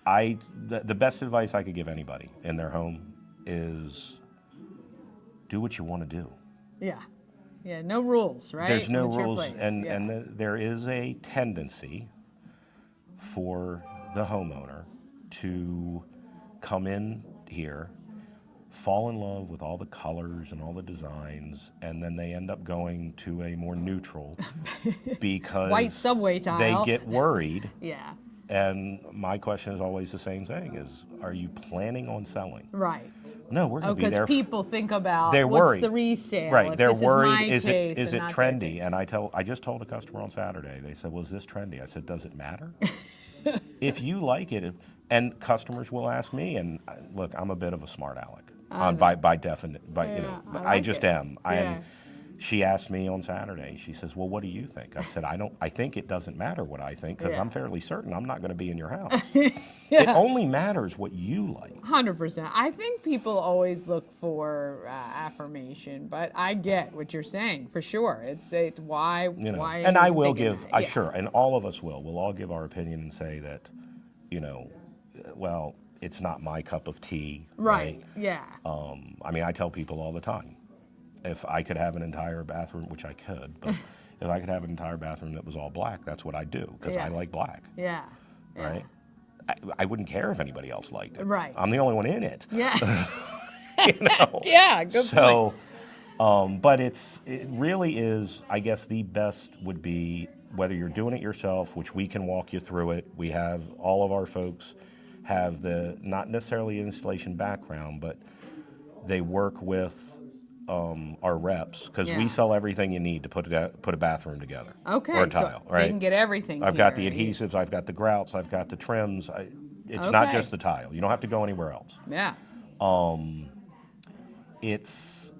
The best advice I could give anybody in their home is do what you want to do. Yeah. Yeah. No rules, right? There's no It's your rules, place. and Yeah. there is a tendency for the homeowner to come in here, fall in love with all the colors and all the designs, and then they end up going to a more neutral because White subway tile. they get worried. Yeah. And my question is always the same thing: is are you planning on selling? Right. No, we're going to be Because there. people think about They're what's worried. the resale. Right, If they're this worried. Is, my taste Is and it not their trendy? taste. And I just told a customer on Saturday. They said, "Well, is this trendy?" I said, "Does it matter?" If you like it, and customers will ask me, and look, I'm a bit of a smart aleck by definition. Yeah, I I like just it. am. Yeah. And she asked me on Saturday. She says, "Well, what do you think?" I said, I think it doesn't matter what I think because Yeah. I'm fairly certain I'm not going to be in your house. It only matters what you like. 100%. I think people always look for affirmation, but I get what you're saying for sure. It's why. You know, why? and are I you will thinking give, that? Yeah. sure, and all of us will. We'll all give our opinion and say that, you know, well, it's not my cup of tea. Right. Yeah. I mean, I tell people all the time, if I could have an entire bathroom, which I could, but if I could have an entire bathroom that was all black, that's what I'd do because I Yeah. like black. Yeah. Yeah. Right. I wouldn't care if anybody else liked it. Right. I'm the only one in it. Yeah. You know. Yeah. Good point. So, but it really is, I guess the best would be whether you're doing it yourself, which we can walk you through it. We have all of our folks have not necessarily installation background, but they work with our reps because Yeah. we sell everything you need to put a bathroom together. Okay. Or a tile, so right? they can get everything. I've got the here. adhesives, I've got the grouts, I've got the trims. It's not Okay. just the tile. You don't have to go anywhere else. Yeah. It's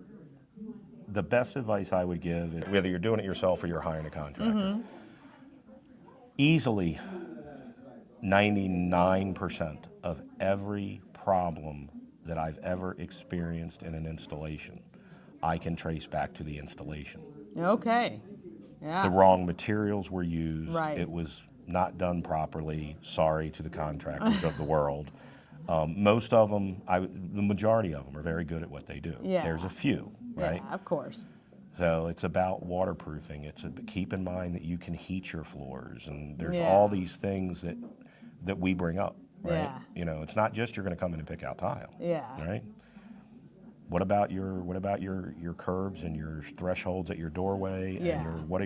the best advice I would give, is whether you're doing it yourself or you're hiring a contractor. Easily 99% of every problem that I've ever experienced in an installation, I can trace back to the installation. Okay. Yeah. The wrong materials were used. Right. It was not done properly. Sorry to the contractors of the world. Most of them, the majority of them are very good at what they do. Yeah. There's a few, right? Yeah, of course. So it's about waterproofing. Keep in mind that you can heat your floors, and there's Yeah. all these things that we bring up, right? Yeah. You know, it's not just you're going to come in and pick out tile, Yeah. right? What about your curbs and your thresholds at your doorway? Yeah. And what are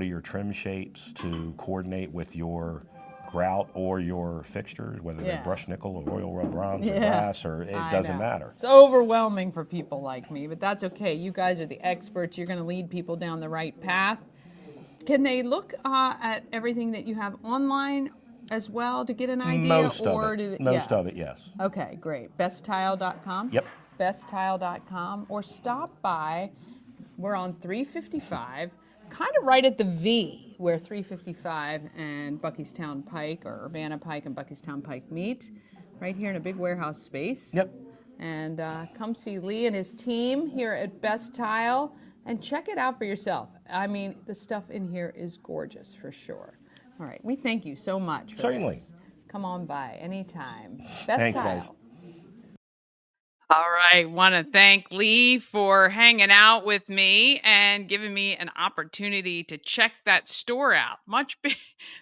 your trim shapes to coordinate with your grout or your fixtures, whether Yeah. they're brushed nickel or oil rub bronze or Yeah. glass, or it I doesn't know. matter. It's overwhelming for people like me, but that's okay. You guys are the experts. You're going to lead people down the right path. Can they look at everything that you have online, as well to get an idea? Most of or it. do Most yeah. of it, yes. Okay, great. Besttile.com? Yep. Besttile.com, or stop by. We're on 355, kind of right at the V where 355 and Buckystown Pike, or Urbana Pike and Buckystown Pike meet, right here in a big warehouse space. Yep. And come see Lee and his team here at Best Tile and check it out for yourself. I mean, the stuff in here is gorgeous for sure. All right, we thank you so much for Certainly. this. Come on by anytime. Best Thanks, Tile. guys. All right, want to thank Lee for hanging out with me and giving me an opportunity to check that store out. Much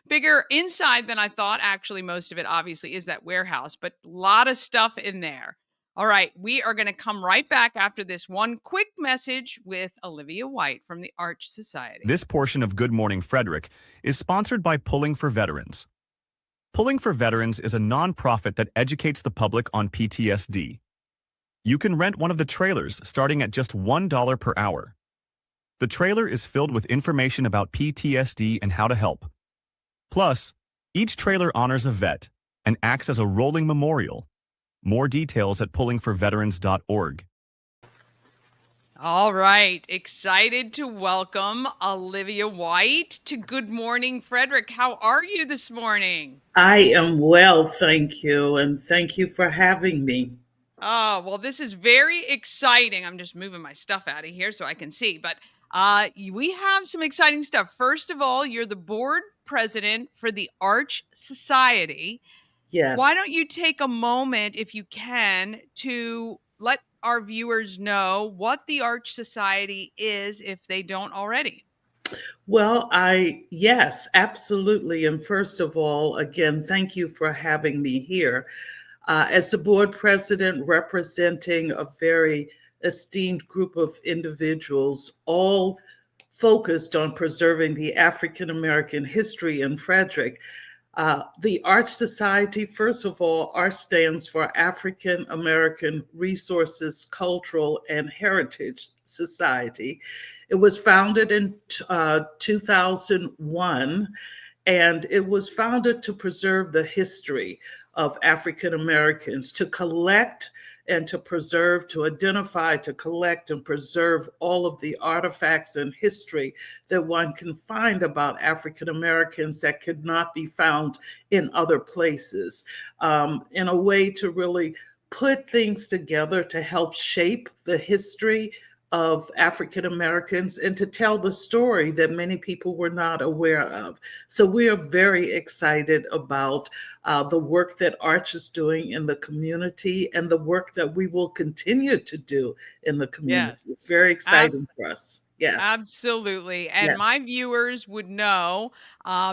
bigger inside than I thought. Actually, most of it obviously is that warehouse, but a lot of stuff in there. All right, we are going to come right back after this one quick message with Olivia White from the Arch Society. This portion of Good Morning Frederick is sponsored by Pulling for Veterans. Pulling for Veterans is a nonprofit that educates the public on PTSD. You can rent one of the trailers starting at just $1 per hour. The trailer is filled with information about PTSD and how to help. Plus, each trailer honors a vet and acts as a rolling memorial. More details at pullingforveterans.org. All right, excited to welcome Olivia White to Good Morning Frederick. How are you this morning? I am well, thank you, and thank you for having me. Oh, well, this is very exciting. I'm just moving my stuff out of here so I can see. But we have some exciting stuff. First of all, you're the board president for the Arch Society. Yes. Why don't you take a moment, if you can, to let our viewers know what the Arch Society is if they don't already? Well, yes, absolutely. And first of all, again, thank you for having me here. As the board president representing a very esteemed group of individuals, all focused on preserving the African American history in Frederick, the Arch Society, first of all, Arch stands for African American Resources, Cultural, and Heritage Society. It was founded in 2001, and it was founded to preserve the history of African Americans, to collect and to preserve, to identify, to collect and preserve all of the artifacts and history that one can find about African Americans that could not be found in other places, in a way to really put things together to help shape the history of African Americans and to tell the story that many people were not aware of. So we are very excited about the work that Arch is doing in the community and the work that we will continue to do in the community. Yes. It's very exciting for us. Yes. Absolutely. And Yes. my viewers would know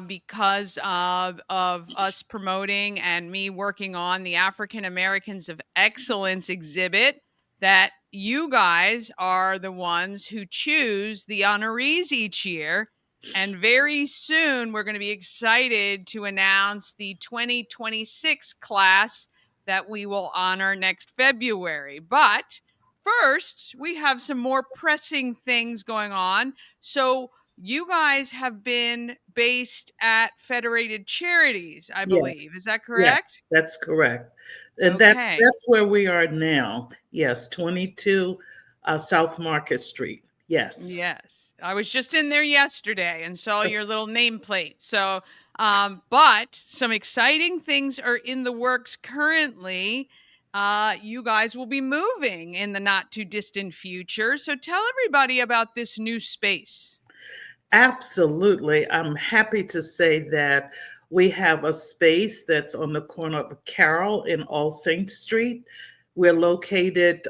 because of us promoting and me working on the African Americans of Excellence exhibit that you guys are the ones who choose the honorees each year. And very soon we're going to be excited to announce the 2026 class that we will honor next February. But first, we have some more pressing things going on. So, you guys have been based at Federated Charities, I believe. Is that correct? Yes, that's correct. And Okay. that's where we are now. Yes, 22 South Market Street. Yes. Yes. I was just in there yesterday and saw your little nameplate. So, but some exciting things are in the works currently. You guys will be moving in the not too distant future. So tell everybody about this new space. Absolutely. I'm happy to say that we have a space that's on the corner of Carroll and All Saints Street. We're located,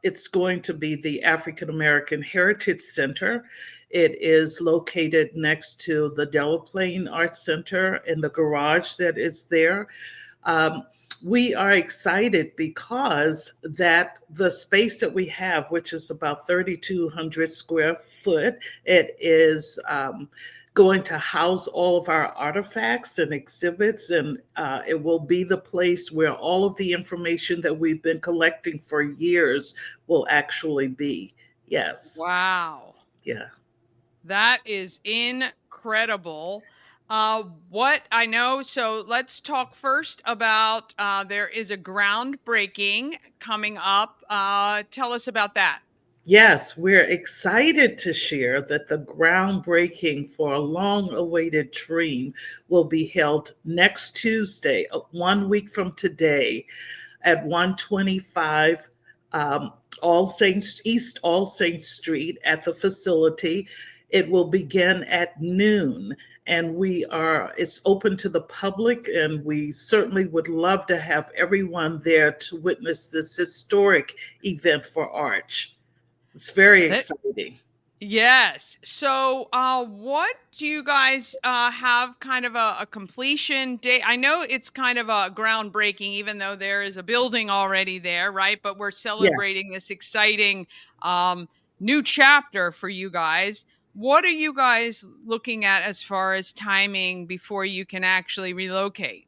it's going to be the African American Heritage Center. It is located next to the Delaplane Arts Center and the garage that is there. We are excited because that the space that we have, which is about 3,200 square foot, it is going to house all of our artifacts and exhibits, and it will be the place where all of the information that we've been collecting for years will actually be. Yes. Wow. Yeah. That is incredible. What I know, so let's talk first about there is a groundbreaking coming up. Tell us about that. Yes, we're excited to share that the groundbreaking for a long awaited dream will be held next Tuesday, 1 week from today, at 125 um, All Saints East All Saints Street at the facility. It will begin at noon, and it's open to the public, and we certainly would love to have everyone there to witness this historic event for Arch. It's very That exciting. Yes. So, what do you guys have kind of a completion date? I know it's kind of a groundbreaking, even though there is a building already there, right? But we're Yes. celebrating this exciting um, new chapter for you guys. What are you guys looking at as far as timing before you can actually relocate?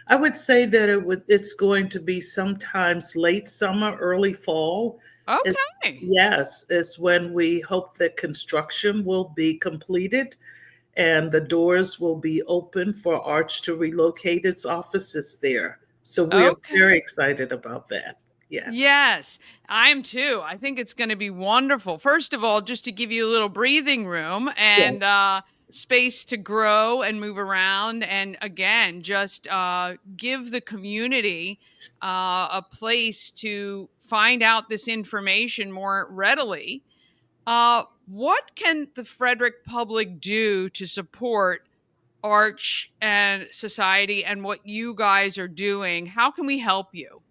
I would say that it's going to be sometimes late summer, early fall. It's, Okay. yes, it's when we hope that construction will be completed and the doors will be open for Arch to relocate its offices there. So we're very Okay. excited about that. Yes. Yes, I'm too. I think it's going to be wonderful. First of all, just to give you a little breathing room Yes. and space to grow and move around. And again, just give the community a place to find out this information more readily. What can the Frederick public do to support Arch and society and what you guys are doing? How can we help you?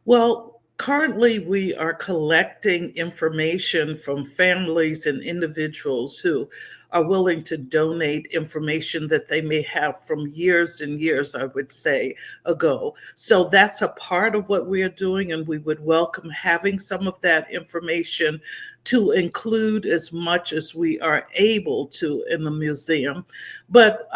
Well, currently we are collecting information from families and individuals who are willing to donate information that they may have from years and years, I would say, ago. So that's a part of what we are doing, and we would welcome having some of that information to include as much as we are able to in the museum. But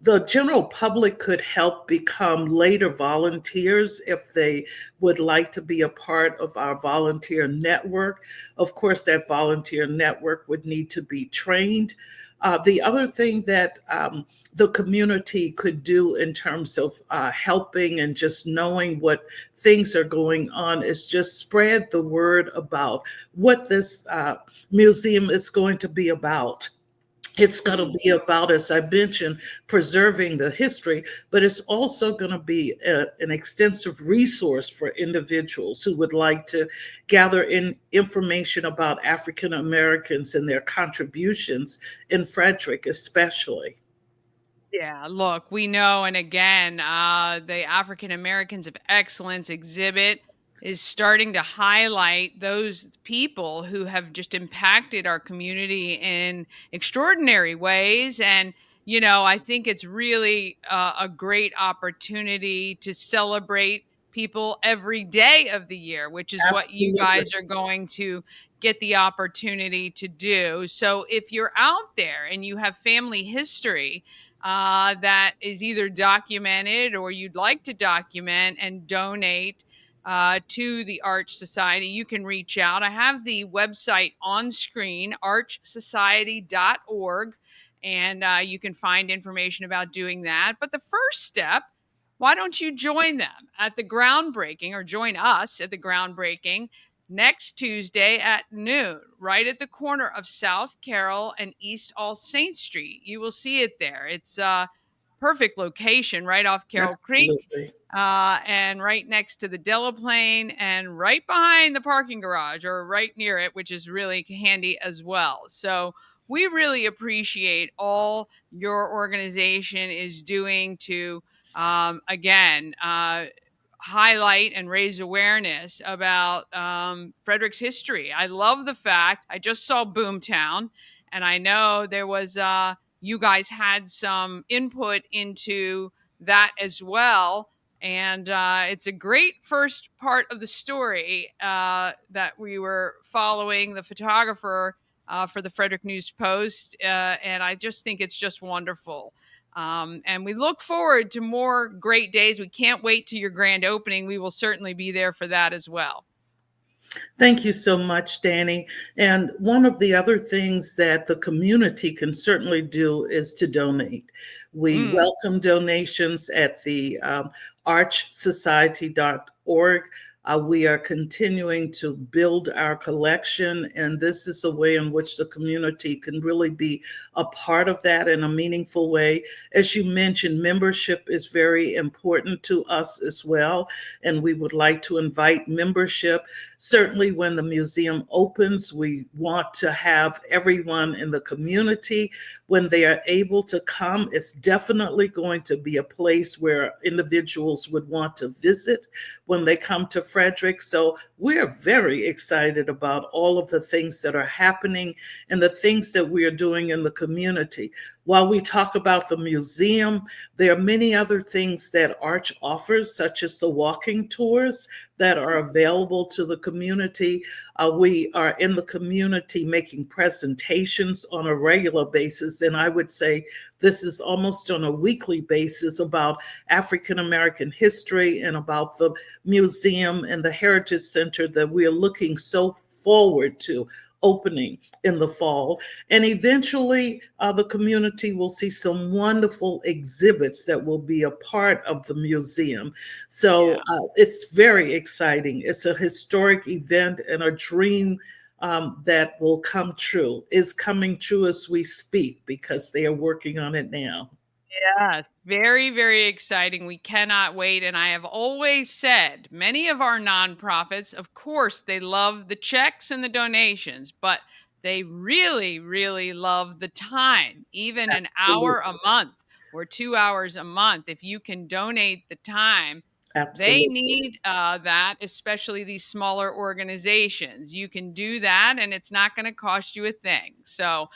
the general public could help become later volunteers if they would like to be a part of our volunteer network. Of course, that volunteer network would need to be trained. The other thing that the community could do in terms of helping and just knowing what things are going on is just spread the word about what this museum is going to be about. It's going to be about, as I mentioned, preserving the history, but it's also going to be an extensive resource for individuals who would like to gather in information about African Americans and their contributions in Frederick, especially. Yeah, look, we know, and again, the African Americans of Excellence exhibit is starting to highlight those people who have just impacted our community in extraordinary ways. And, I think it's really a great opportunity to celebrate people every day of the year, which is what you Absolutely. guys are going to get the opportunity to do. So if you're out there and you have family history, that is either documented or you'd like to document and donate to the Arch Society, you can reach out. I have the website on screen, archsociety.org, and you can find information about doing that. But the first step, why don't you join them at the groundbreaking or join us at the groundbreaking next Tuesday at noon, right at the corner of South Carroll and East All Saints Street. You will see it there. It's a perfect location right off Carroll Creek Absolutely. and right next to the Delaplane and right behind the parking garage or right near it, which is really handy as well. So we really appreciate all your organization is doing to, again, highlight and raise awareness about Frederick's history. I love the fact I just saw Boomtown, and I know there was you guys had some input into that as well. And it's a great first part of the story that we were following the photographer for the Frederick News Post. And I just think it's just wonderful. And we look forward to more great days. We can't wait to your grand opening. We will certainly be there for that as well. Thank you so much, Danny. And one of the other things that the community can certainly do is to donate. We Mm. welcome donations at the archsociety.org. We are continuing to build our collection, and this is a way in which the community can really be a part of that in a meaningful way. As you mentioned, membership is very important to us as well, and we would like to invite membership. Certainly, when the museum opens, we want to have everyone in the community, when they are able to come, it's definitely going to be a place where individuals would want to visit when they come to Frederick. So we're very excited about all of the things that are happening and the things that we are doing in the community. While we talk about the museum, there are many other things that Arch offers, such as the walking tours that are available to the community. We are in the community making presentations on a regular basis, and I would say this is almost on a weekly basis about African American history and about the museum and the Heritage Center that we are looking so forward to opening in the fall. And eventually, the community will see some wonderful exhibits that will be a part of the museum. So it's very exciting. It's a historic event and a dream that will come true, is coming true as we speak because they are working on it now. Yeah, very, very exciting. We cannot wait. And I have always said many of our nonprofits, of course, they love the checks and the donations, but they really, really love the time, even an hour a Absolutely. month or 2 hours a month. If you can donate the time, they Absolutely. need that, especially these smaller organizations. You can do that, and it's not going to cost you a thing. So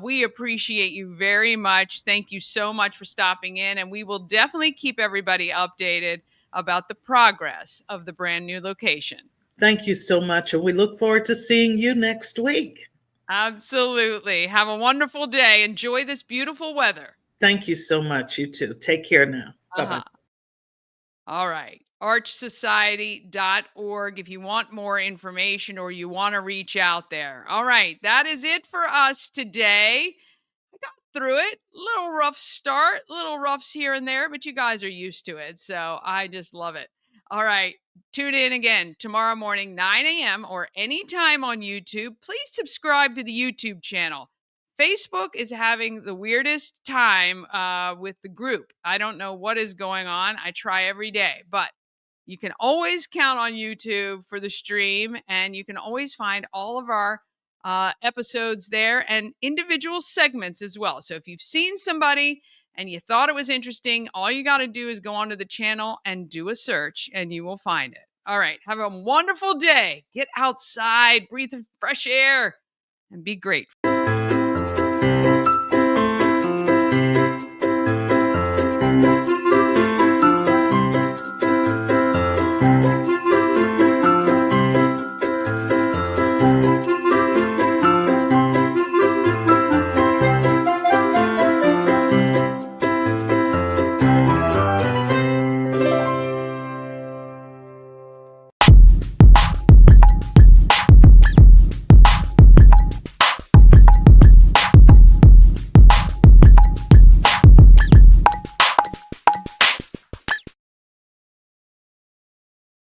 we appreciate you very much. Thank you so much for stopping in, and we will definitely keep everybody updated about the progress of the brand new location. Thank you so much. And we look forward to seeing you next week. Absolutely. Have a wonderful day. Enjoy this beautiful weather. Thank you so much. You too. Take care now. Bye bye. Uh-huh. All right. Archsociety.org if you want more information or you want to reach out there. All right. That is it for us today. I got through it. Little rough start, little roughs here and there, but you guys are used to it. So I just love it. All right. Tune in again tomorrow morning, 9 a.m. or anytime on YouTube. Please subscribe to the YouTube channel. Facebook is having the weirdest time with the group. I don't know what is going on. I try every day, but you can always count on YouTube for the stream, and you can always find all of our episodes there and individual segments as well. So if you've seen somebody and you thought it was interesting, all you got to do is go onto the channel and do a search, and you will find it. All right. Have a wonderful day. Get outside, breathe fresh air, and be great.